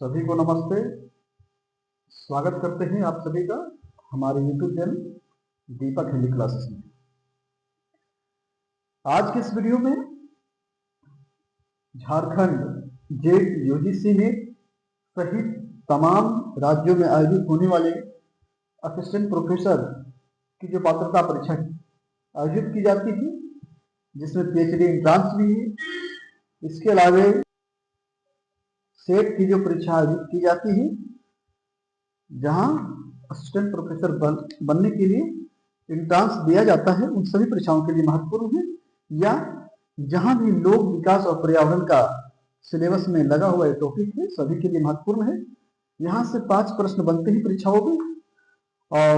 सभी को नमस्ते। स्वागत करते हैं आप सभी का हमारे YouTube चैनल दीपक हिंदी क्लासेस में। आज के इस वीडियो में झारखंड जेट यूजीसी में सहित तमाम राज्यों में आयोजित होने वाले असिस्टेंट प्रोफेसर की जो पात्रता परीक्षा आयोजित की जाती है, जिसमें पीएचडी एंट्रांस भी है। इसके अलावा सेट की जो परीक्षा आयोजित की जाती है, जहां असिस्टेंट प्रोफेसर बनने के लिए एंट्रांस दिया जाता है, उन सभी परीक्षाओं के लिए महत्वपूर्ण है। या जहां भी लोक विकास और पर्यावरण का सिलेबस में लगा हुआ एक टॉपिक है, सभी के लिए महत्वपूर्ण है। यहां से 5 प्रश्न बनते हैं परीक्षाओं में, और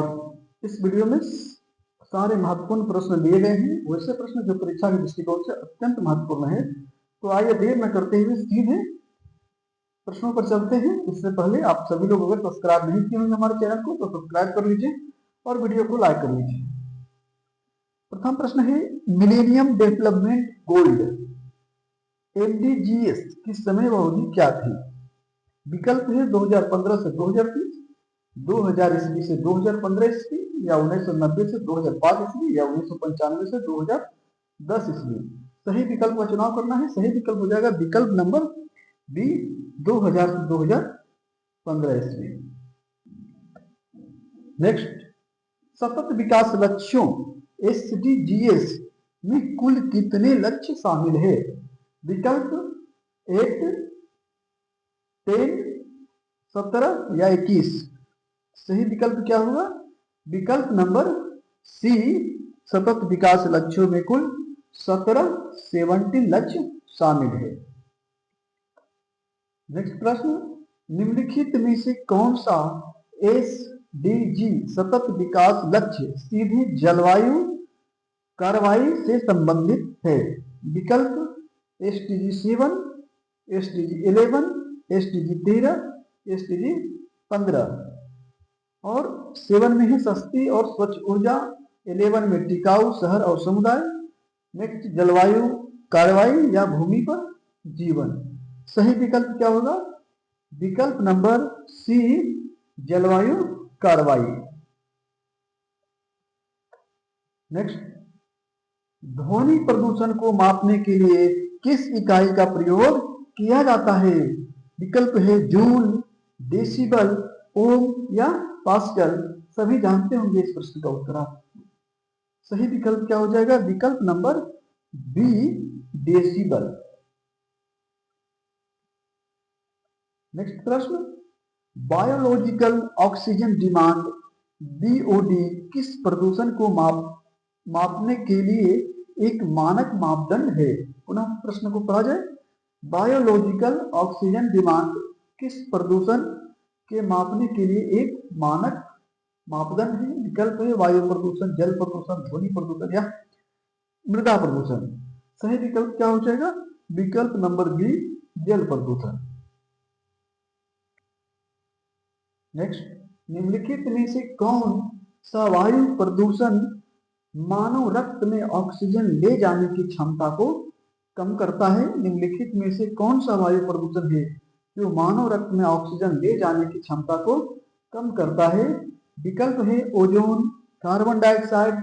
इस वीडियो में सारे महत्वपूर्ण प्रश्न दिए गए हैं, वैसे प्रश्न जो परीक्षा के दृष्टिकोण से अत्यंत महत्वपूर्ण है। तो आइए देर न करते हुए सीधे प्रश्नों पर चलते हैं। इससे पहले आप सभी लोग अगर सब्सक्राइब नहीं किए होंगे हमारे चैनल को, तो सब्सक्राइब कर लीजिए और वीडियो को लाइक कर लीजिए। प्रथम प्रश्न है, मिलेनियम डेवलपमेंट गोल्ड एमडीजीएस की समयावधि क्या थी? विकल्प है 2015 से 2030, 2000 ईस्वी से 2015 ईस्वी, या 1990 से 2005 ईस्वी, या 1995 से 2010 ईस्वी। सही विकल्प का चुनाव करना है। सही विकल्प हो जाएगा विकल्प नंबर बी, 2000 से 2015 ईस्वी। नेक्स्ट, सतत विकास लक्ष्यों एसडीजीएस में कुल कितने लक्ष्य शामिल है? विकल्प 8, 10, 17 या 21। सही विकल्प क्या होगा? विकल्प नंबर सी, सतत विकास लक्ष्यों में कुल 17 लक्ष्य शामिल है। नेक्स्ट प्रश्न, निम्नलिखित में से कौन सा एसडीजी सतत विकास लक्ष्य सीधे जलवायु कार्रवाई से संबंधित है? विकल्प एसडीजी 7, एसडीजी 11, एसडीजी 13, एसडीजी 15। और 7 में है सस्ती और स्वच्छ ऊर्जा, 11 में टिकाऊ शहर और समुदाय, नेक्स्ट जलवायु कार्रवाई या भूमि पर जीवन। सही विकल्प क्या होगा? विकल्प नंबर सी, जलवायु कार्रवाई। नेक्स्ट, ध्वनि प्रदूषण को मापने के लिए किस इकाई का प्रयोग किया जाता है? विकल्प है जूल, डेसिबल, ओम या पास्कल। सभी जानते होंगे इस प्रश्न का उत्तर। सही विकल्प क्या हो जाएगा? विकल्प नंबर बी, डेसिबल। नेक्स्ट प्रश्न, बायोलॉजिकल ऑक्सीजन डिमांड बीओडी किस प्रदूषण को मापने के लिए एक मानक मापदंड है? पुनः प्रश्न को पढ़ा जाए। बायोलॉजिकल ऑक्सीजन डिमांड किस प्रदूषण के मापने के लिए एक मानक मापदंड है? विकल्प है वायु प्रदूषण, जल प्रदूषण, ध्वनि प्रदूषण या मृदा प्रदूषण। सही विकल्प क्या हो जाएगा? विकल्प नंबर बी, जल प्रदूषण। नेक्स्ट, निम्नलिखित में से कौन सा वायु प्रदूषण मानव रक्त में ऑक्सीजन ले जाने की क्षमता को कम करता है? निम्नलिखित में से कौन सा वायु प्रदूषण है जो मानव रक्त में ऑक्सीजन ले जाने की क्षमता को कम करता है? विकल्प है ओजोन, कार्बन डाइऑक्साइड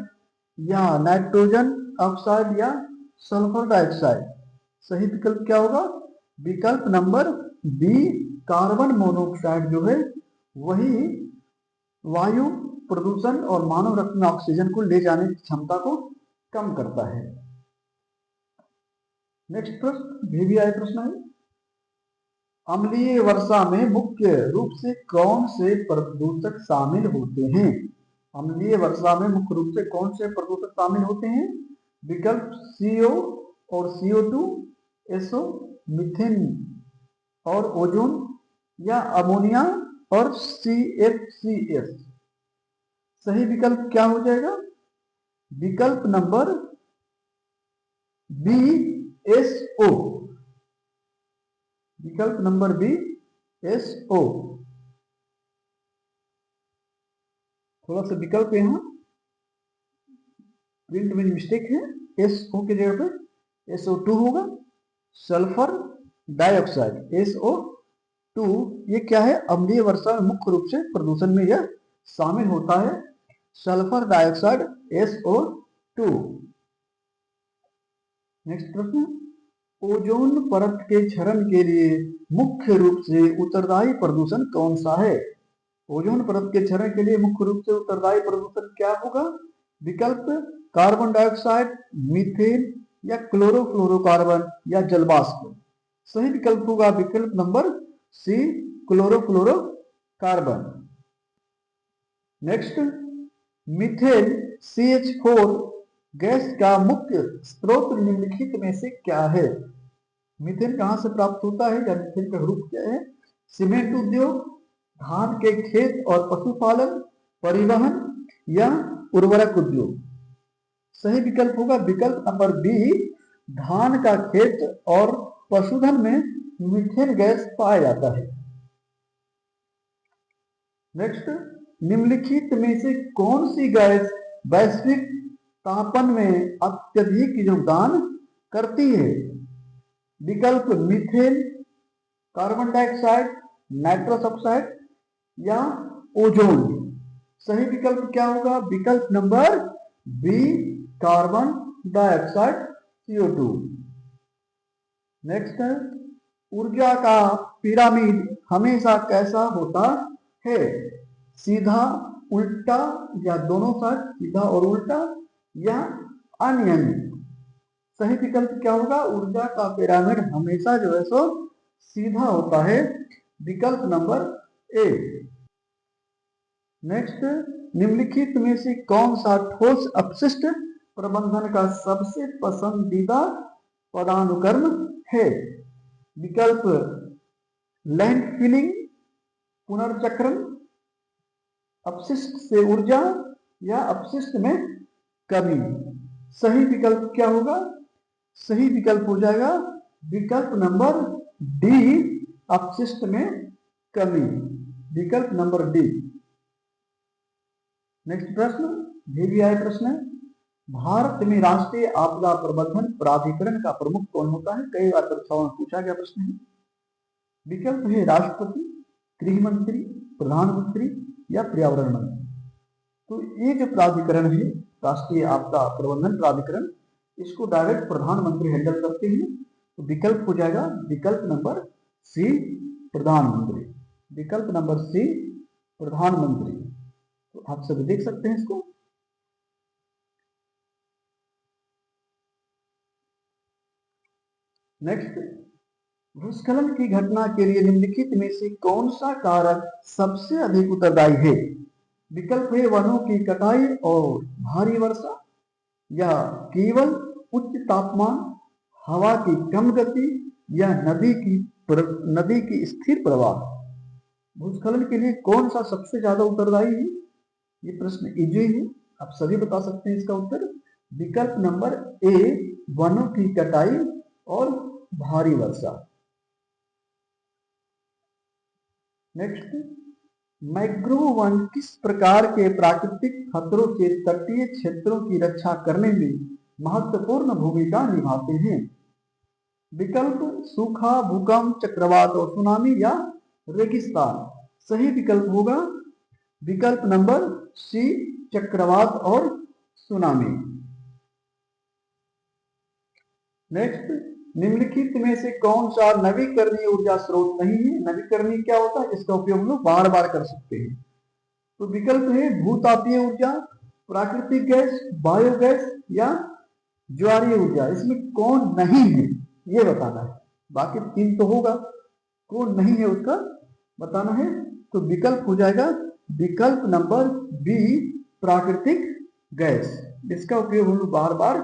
या नाइट्रोजन ऑक्साइड या सल्फर डाइऑक्साइड। सही विकल्प क्या होगा? विकल्प नंबर बी, कार्बन मोनोऑक्साइड जो है वही वायु प्रदूषण और मानव रक्त में ऑक्सीजन को ले जाने की क्षमता को कम करता है। नेक्स्ट प्रश्न VVI प्रश्न है, अम्लीय वर्षा में मुख्य रूप से कौन से प्रदूषक शामिल होते हैं? अम्लीय वर्षा में मुख्य रूप से कौन से प्रदूषक शामिल होते हैं? विकल्प CO और CO2, SO, मीथेन और ओजोन, या अमोनिया और CFCS। सही विकल्प क्या हो जाएगा? विकल्प नंबर बी, SO। विकल्प नंबर बी, SO। थोड़ा सा विकल्प यहां प्रिंट में मिस्टेक है, SO की जगह पे SO2 होगा। सल्फर डाइऑक्साइड SO2 टू, ये क्या है? अम्लीय वर्षा में मुख्य रूप से प्रदूषण में यह शामिल होता है। Sulphur dioxide SO2। नेक्स्ट प्रश्न, ओजोन परत के क्षरण के लिए मुख्य रूप से उत्तरदायी प्रदूषण कौन सा है? ओजोन परत के क्षरण के लिए मुख्य रूप से उत्तरदायी प्रदूषण क्या होगा? विकल्प कार्बन डाइऑक्साइड, मीथेन या क्लोरोफ्लोरोकार्बन या जलवाष्प। सही विकल्प होगा विकल्प number C, chlorofluorocarbon. Next, methane CH4 gas का मुख्य स्रोत निम्नलिखित में से क्या है? मीथेन कहां से प्राप्त होता है या मीथेन का रूप क्या है? सीमेंट उद्योग, धान के खेत और पशुपालन, परिवहन या उर्वरक उद्योग। सही विकल्प होगा विकल्प नंबर बी, धान का खेत और पशुधन में मीथेन गैस पाया जाता है। नेक्स्ट, निम्नलिखित में से कौन सी गैस वैश्विक तापन में अत्यधिक योगदान करती है? विकल्प methane, carbon dioxide, nitrous oxide या ओजोन। सही विकल्प क्या होगा? विकल्प number B, carbon dioxide CO2। Next है, ऊर्जा का पिरामिड हमेशा कैसा होता है? सीधा, उल्टा या दोनों साइड, सीधा और उल्टा या अनियमित। सही विकल्प क्या होगा? ऊर्जा का पिरामिड हमेशा जो है सो सीधा होता है, विकल्प नंबर ए। नेक्स्ट, निम्नलिखित में से कौन सा ठोस अपशिष्ट प्रबंधन का सबसे पसंदीदा पदानुक्रम है? विकल्प लैंडफिलिंग, पुनर्चक्रण, अपशिष्ट से ऊर्जा या अपशिष्ट में कमी। सही विकल्प क्या होगा? सही विकल्प हो जाएगा विकल्प नंबर डी, अपशिष्ट में कमी, विकल्प नंबर डी। नेक्स्ट प्रश्न, ये भी आया प्रश्न है, भारत में राष्ट्रीय आपदा प्रबंधन प्राधिकरण का प्रमुख कौन होता है? कई बार परीक्षाओं में पूछा गया प्रश्न है। विकल्प है राष्ट्रपति, गृह मंत्री, प्रधानमंत्री या पर्यावरण मंत्री। तो ये जो प्राधिकरण है, राष्ट्रीय आपदा प्रबंधन प्राधिकरण, इसको डायरेक्ट प्रधानमंत्री हैंडल करते हैं। तो विकल्प हो जाएगा विकल्प नंबर सी, प्रधानमंत्री, विकल्प नंबर सी, प्रधानमंत्री। तो आप सभी देख सकते हैं इसको। नेक्स्ट, भूस्खलन की घटना के लिए निम्नलिखित में से कौन सा कारक सबसे अधिक उत्तरदायी है? विकल्प है वनों की कटाई और भारी वर्षा, या केवल उच्च तापमान, हवा की कम गति या नदी की स्थिर प्रवाह। भूस्खलन के लिए कौन सा सबसे ज्यादा उत्तरदायी है? ये प्रश्न इजी है, आप सभी बता सकते हैं इसका उत्तर। विकल्प नंबर ए, वनों की कटाई और भारी वर्षा। नेक्स्ट, मैंग्रोव वन किस प्रकार के प्राकृतिक खतरों से तटीय क्षेत्रों की रक्षा करने में महत्वपूर्ण भूमिका निभाते हैं? विकल्प सूखा, भूकंप, चक्रवात और सुनामी या रेगिस्तान। सही विकल्प होगा विकल्प नंबर सी, चक्रवात और सुनामी। नेक्स्ट, निम्नलिखित में से कौन सा नवीकरणीय ऊर्जा स्रोत नहीं है? नवीकरणीय क्या होता है? इसका उपयोग हम लोग बार बार कर सकते हैं। तो विकल्प है भूतापीय ऊर्जा, प्राकृतिक गैस, बायोगैस या ज्वारीय ऊर्जा। इसमें कौन नहीं है ये बताना है, बाकी तीन तो होगा, कौन नहीं है उसका बताना है। तो विकल्प हो जाएगा विकल्प नंबर बी, प्राकृतिक गैस। इसका उपयोग हम लोग बार बार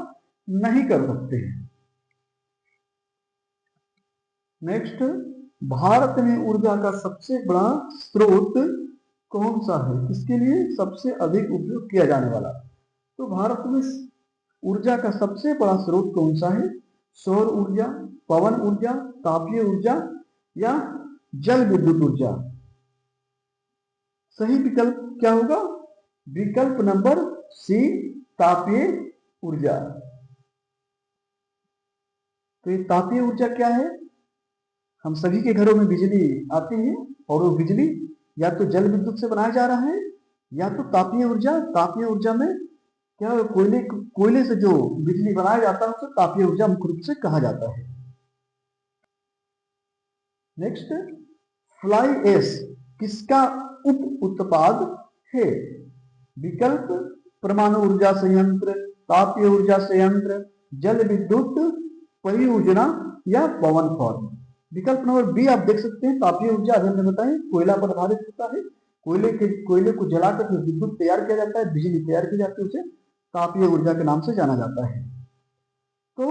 नहीं कर सकते हैं। नेक्स्ट, भारत में ऊर्जा का सबसे बड़ा स्रोत कौन सा है? किसके लिए सबसे अधिक उपयोग किया जाने वाला? तो भारत में ऊर्जा का सबसे बड़ा स्रोत कौन सा है? सौर ऊर्जा, पवन ऊर्जा, तापीय ऊर्जा या जल विद्युत ऊर्जा। सही विकल्प क्या होगा? विकल्प नंबर सी, तापीय ऊर्जा। तो ये तापीय ऊर्जा क्या है? हम सभी के घरों में बिजली आती है और वो बिजली या तो जल विद्युत से बनाया जा रहा है या तो तापीय ऊर्जा। तापीय ऊर्जा में क्या कोयले से जो बिजली बनाया जाता है उसे तापीय ऊर्जा मुख्य रूप से कहा जाता है। नेक्स्ट, फ्लाई एश किसका उप उत्पाद है? विकल्प परमाणु ऊर्जा संयंत्र, तापीय ऊर्जा संयंत्र, जल विद्युत परियोजना या पवन फॉर्म। विकल्प नंबर बी आप देख सकते हैं, तापीय ऊर्जा अभी हमने बताया कोयला पर आधारित होता है। कोयले को जलाकर जो विद्युत तैयार किया जाता है, बिजली तैयार की जाती है, उसे तापीय ऊर्जा के नाम से जाना जाता है। तो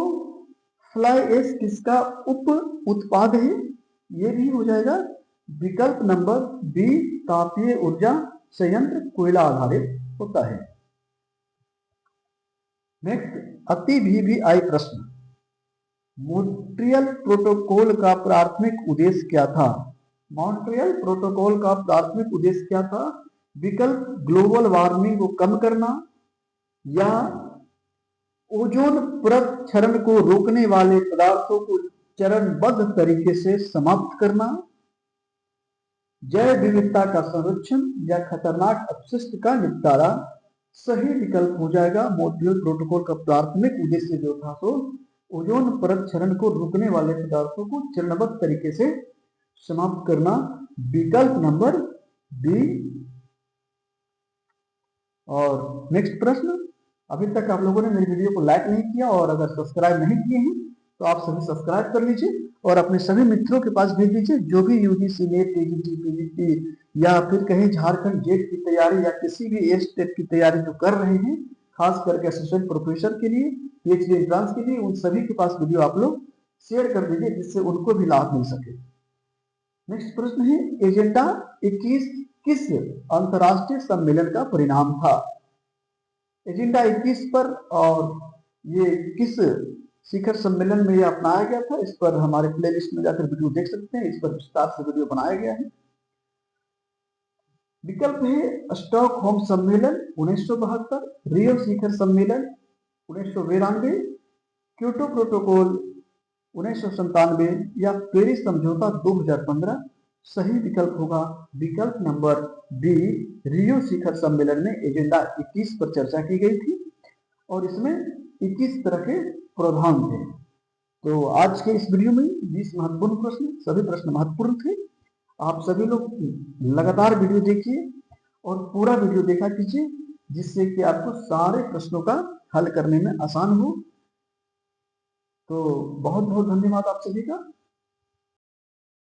फ्लाई एश किसका उप उत्पाद है? ये भी हो जाएगा विकल्प नंबर बी, तापीय ऊर्जा संयंत्र कोयला आधारित होता है। नेक्स्ट, अति भी आई प्रश्न, मॉन्ट्रियल प्रोटोकॉल का प्राथमिक उद्देश्य क्या था? मॉन्ट्रियल प्रोटोकॉल का प्राथमिक उद्देश्य क्या था? विकल्प ग्लोबल वार्मिंग को कम करना या ओजोन परत क्षरण को रोकने वाले पदार्थों को चरणबद्ध तरीके से समाप्त करना, जैव विविधता का संरक्षण या खतरनाक अपशिष्ट का निपटारा। सही विकल्प हो जाएगा मॉन्ट्रियल प्रोटोकॉल का प्राथमिक उद्देश्य जो था सो ओजोन परत क्षरण को रोकने वाले पदार्थों को चरणबद्ध तरीके से समाप्त करना, विकल्प नंबर बी। और नेक्स्ट प्रश्न, अभी तक आप लोगों ने मेरी वीडियो को लाइक नहीं किया और अगर सब्सक्राइब नहीं किए हैं तो आप सभी सब्सक्राइब कर लीजिए और अपने सभी मित्रों के पास भेज दीजिए जो भी यूजीसी नेट, टीजीटी, पीजीटी या फिर कहीं झारखंड जेट की तैयारी या किसी भी एस्टेट की तैयारी जो कर रहे हैं, खास करके असिस्टेंट प्रोफेसर के लिए, पीएचडी एंट्रांस के लिए, उन सभी के पास वीडियो आप लोग शेयर कर दीजिए जिससे उनको भी लाभ मिल सके। नेक्स्ट प्रश्न है, एजेंडा 21 किस अंतरराष्ट्रीय सम्मेलन का परिणाम था? एजेंडा 21 पर और ये किस शिखर सम्मेलन में ये अपनाया गया था, इस पर हमारे प्लेलिस्ट में जाकर वीडियो देख सकते हैं, इस पर विस्तार से वीडियो बनाया गया है। विकल्प है स्टॉकहोम सम्मेलन 1972, रियो शिखर सम्मेलन 1992, क्योटो प्रोटोकॉल 1997 या पेरिस समझौता 2015। सही विकल्प होगा विकल्प नंबर बी, रियो शिखर सम्मेलन में एजेंडा 21 पर चर्चा की गई थी और इसमें 21 तरह के प्रावधान थे। तो आज के इस वीडियो में 20 महत्वपूर्ण प्रश्न, सभी प्रश्न महत्वपूर्ण थे। आप सभी लोग लगातार वीडियो देखिए और पूरा वीडियो देखा कीजिए जिससे कि आपको सारे प्रश्नों का हल करने में आसान हो। तो बहुत बहुत धन्यवाद आप सभी का।